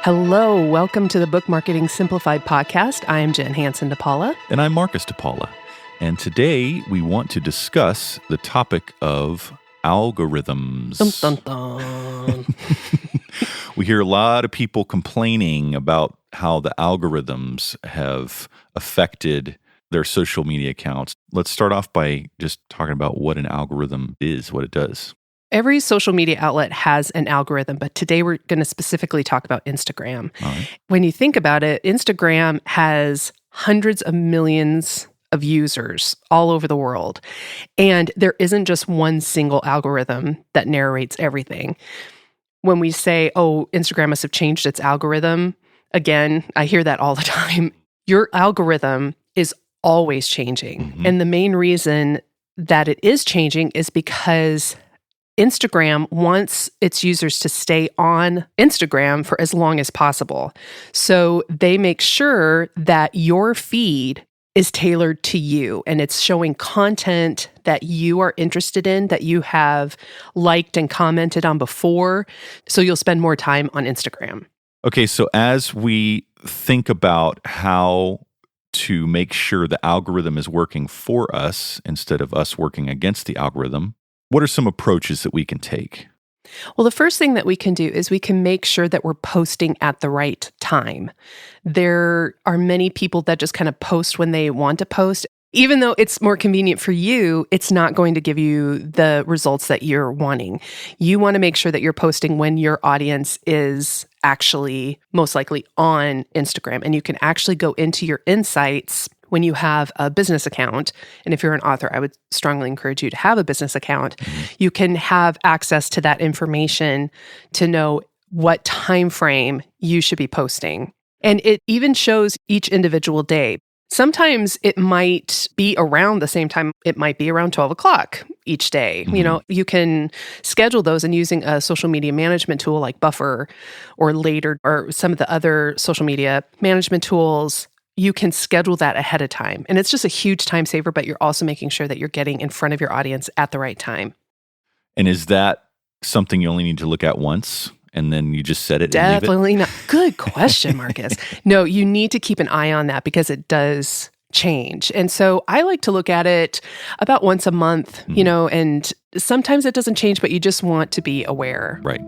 Hello, welcome to the Book Marketing Simplified podcast. I am Jen Hanson-dePaula. And I'm Marcus-dePaula. And today we want to discuss the topic of algorithms. Dun, dun, dun. We hear a lot of people complaining about how the algorithms have affected their social media accounts. Let's start off by just talking about what an algorithm is, what it does. Every social media outlet has an algorithm, but today we're going to specifically talk about Instagram. All right. When you think about it, Instagram has hundreds of millions of users all over the world. And there isn't just one single algorithm that narrates everything. When we say, oh, Instagram must have changed its algorithm, again, I hear that all the time. Your algorithm is always changing. Mm-hmm. And the main reason that it is changing is because Instagram wants its users to stay on Instagram for as long as possible. So they make sure that your feed is tailored to you and it's showing content that you are interested in, that you have liked and commented on before. So you'll spend more time on Instagram. Okay, so as we think about how to make sure the algorithm is working for us instead of us working against the algorithm, what are some approaches that we can take? Well, the first thing that we can do is we can make sure that we're posting at the right time. There are many people that just kind of post when they want to post. Even though it's more convenient for you, it's not going to give you the results that you're wanting. You want to make sure that you're posting when your audience is actually most likely on Instagram. And you can actually go into your insights when you have a business account. And if you're an author, I would strongly encourage you to have a business account. You can have access to that information to know what time frame you should be posting. And it even shows each individual day. Sometimes it might be around the same time. It might be around 12 o'clock each day. Mm-hmm. You know, you can schedule those and using a social media management tool like Buffer or Later or some of the other social media management tools. You can schedule that ahead of time. And it's just a huge time saver, but you're also making sure that you're getting in front of your audience at the right time. And is that something you only need to look at once and then you just set it Definitely and leave it? not. Good question, Marcus. No, you need to keep an eye on that because it does change. And so I like to look at it about once a month, you know, and sometimes it doesn't change, but you just want to be aware. Right.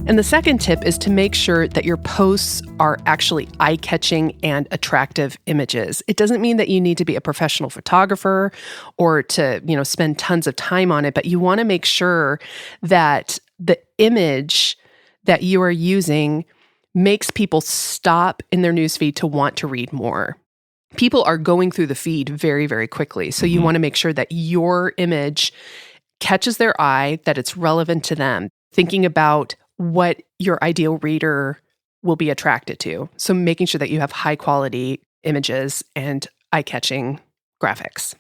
And the second tip is to make sure that your posts are actually eye-catching and attractive images. It doesn't mean that you need to be a professional photographer or to, you know, spend tons of time on it, but you want to make sure that the image that you are using makes people stop in their newsfeed to want to read more. People are going through the feed very, very quickly. So you want to make sure that your image catches their eye, that it's relevant to them. Thinking about what your ideal reader will be attracted to. So making sure that you have high quality images and eye-catching graphics.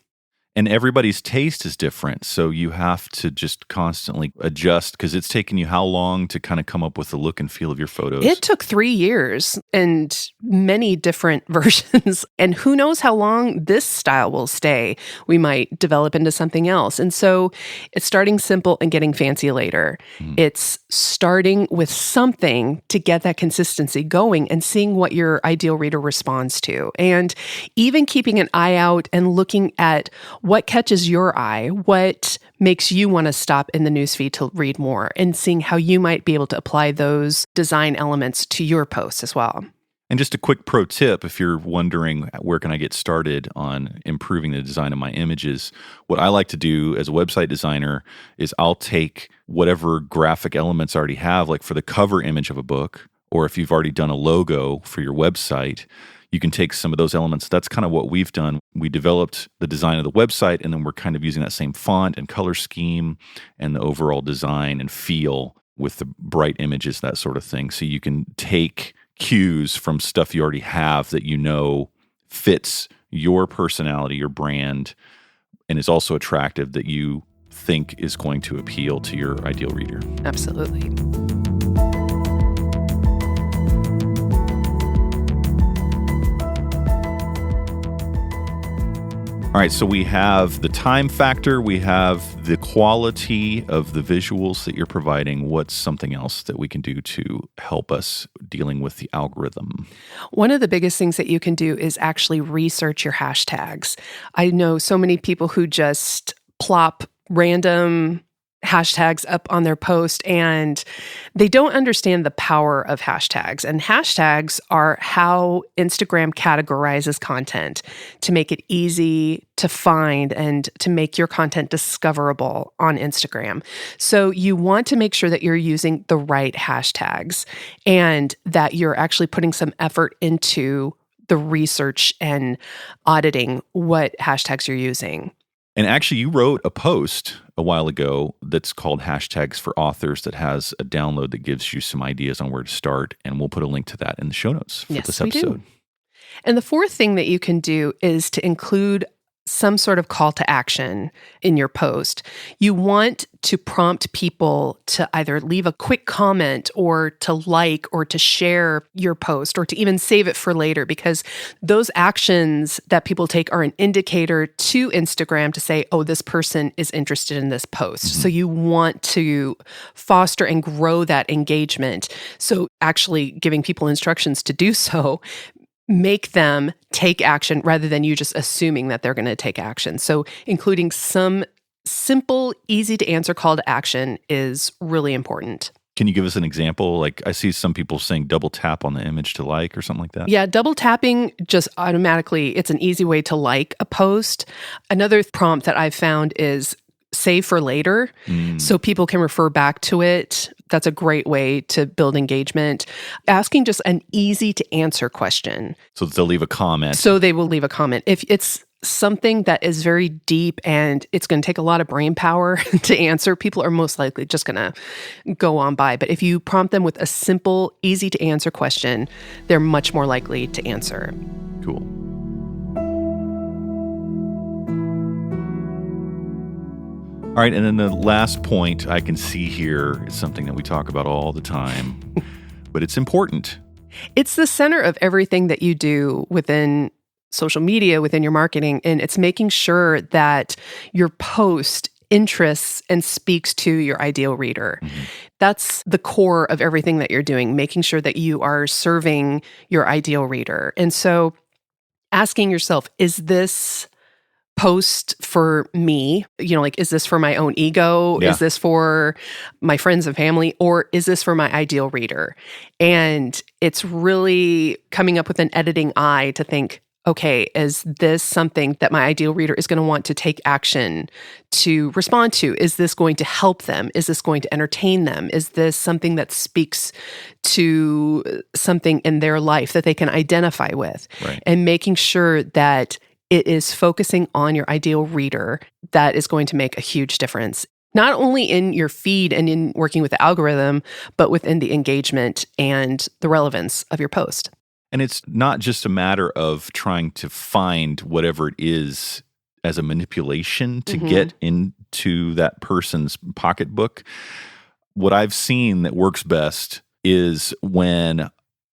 And everybody's taste is different. So you have to just constantly adjust because it's taken you how long to kind of come up with the look and feel of your photos? It took 3 years and many different versions. And who knows how long this style will stay. We might develop into something else. And so it's starting simple and getting fancy later. It's starting with something to get that consistency going and seeing what your ideal reader responds to. And even keeping an eye out and looking at what catches your eye, what makes you want to stop in the newsfeed to read more, and seeing how you might be able to apply those design elements to your posts as well. And just a quick pro tip, if you're wondering where can I get started on improving the design of my images, what I like to do as a website designer is I'll take whatever graphic elements I already have, like for the cover image of a book, or if you've already done a logo for your website, you can take some of those elements. That's kind of what we've done. We developed the design of the website, and then we're kind of using that same font and color scheme and the overall design and feel with the bright images, that sort of thing. So you can take cues from stuff you already have that you know fits your personality, your brand, and is also attractive that you think is going to appeal to your ideal reader. Absolutely. All right, so we have the time factor, we have the quality of the visuals that you're providing. What's something else that we can do to help us dealing with the algorithm? One of the biggest things that you can do is actually research your hashtags. I know so many people who just plop random hashtags up on their post, and they don't understand the power of hashtags. And hashtags are how Instagram categorizes content to make it easy to find and to make your content discoverable on Instagram. So you want to make sure that you're using the right hashtags and that you're actually putting some effort into the research and auditing what hashtags you're using. And actually, you wrote a post a while ago that's called Hashtags for Authors that has a download that gives you some ideas on where to start. And we'll put a link to that in the show notes for this episode. We do. And the fourth thing that you can do is to include some sort of call to action in your post. You want to prompt people to either leave a quick comment or to like or to share your post or to even save it for later, because those actions that people take are an indicator to Instagram to say, oh, this person is interested in this post. Mm-hmm. So you want to foster and grow that engagement. So actually giving people instructions to do so, make them take action rather than you just assuming that they're going to take action. So including some simple, easy to answer call to action is really important. Can you give us an example? Like I see some people saying double tap on the image to like or something like that. Yeah, double tapping just automatically, it's an easy way to like a post. Another prompt that I've found is save for later so people can refer back to it. That's a great way to build engagement. Asking just an easy to answer question. So they'll leave a comment. So they will leave a comment. If it's something that is very deep and it's going to take a lot of brain power to answer, people are most likely just going to go on by. But if you prompt them with a simple, easy to answer question, they're much more likely to answer. Cool. All right, and then the last point I can see here is something that we talk about all the time, but it's important. It's the center of everything that you do within social media, within your marketing, and it's making sure that your post interests and speaks to your ideal reader. Mm-hmm. That's the core of everything that you're doing, making sure that you are serving your ideal reader. And so asking yourself, is this post for me? Like, is this for my own ego? Yeah. Is this for my friends and family? Or is this for my ideal reader? And it's really coming up with an editing eye to think, okay, is this something that my ideal reader is going to want to take action to respond to? Is this going to help them? Is this going to entertain them? Is this something that speaks to something in their life that they can identify with? Right. And making sure that it is focusing on your ideal reader that is going to make a huge difference, not only in your feed and in working with the algorithm, but within the engagement and the relevance of your post. And it's not just a matter of trying to find whatever it is as a manipulation to get into that person's pocketbook. What I've seen that works best is when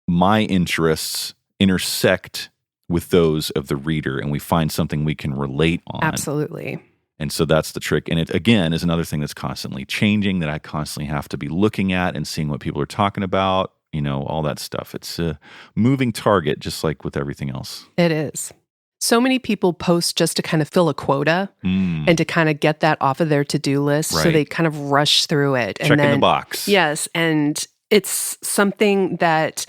my interests intersect with those of the reader and we find something we can relate on. Absolutely. And so that's the trick. And it, again, is another thing that's constantly changing that I constantly have to be looking at and seeing what people are talking about, all that stuff. It's a moving target, just like with everything else. It is. So many people post just to kind of fill a quota and to kind of get that off of their to-do list. Right. So they kind of rush through it. Checking the box. Yes. And it's something that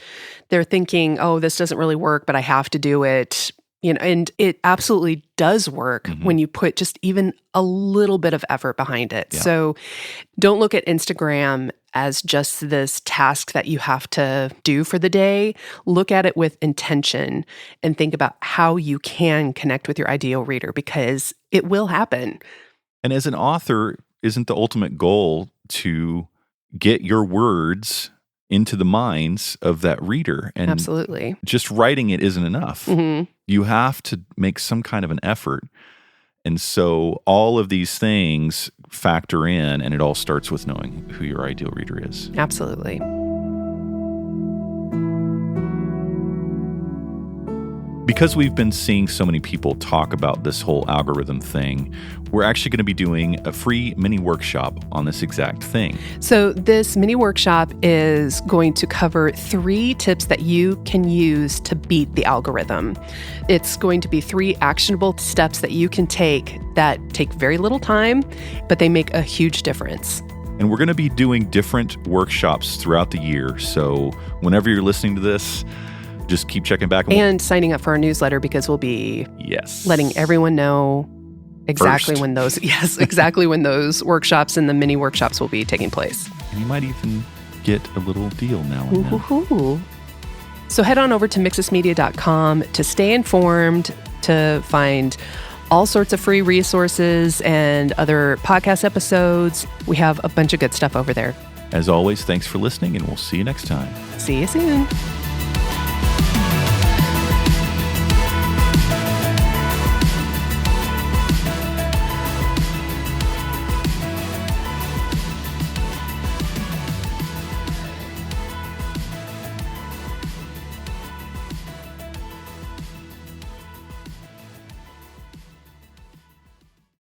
they're thinking, oh, this doesn't really work, but I have to do it. And it absolutely does work when you put just even a little bit of effort behind it. Yeah. So don't look at Instagram as just this task that you have to do for the day. Look at it with intention and think about how you can connect with your ideal reader, because it will happen. And as an author, isn't the ultimate goal to get your words into the minds of that reader? And absolutely. Just writing it isn't enough. You have to make some kind of an effort. And so all of these things factor in, and it all starts with knowing who your ideal reader is. Absolutely. Because we've been seeing so many people talk about this whole algorithm thing, we're actually going to be doing a free mini workshop on this exact thing. So this mini workshop is going to cover 3 tips that you can use to beat the algorithm. It's going to be 3 actionable steps that you can take that take very little time, but they make a huge difference. And we're going to be doing different workshops throughout the year. So whenever you're listening to this, just keep checking back. And signing up for our newsletter, because we'll be letting everyone know exactly when those when those workshops and the mini workshops will be taking place. And you might even get a little deal now and then. So head on over to mixusmedia.com to stay informed, to find all sorts of free resources and other podcast episodes. We have a bunch of good stuff over there. As always, thanks for listening, and we'll see you next time. See you soon.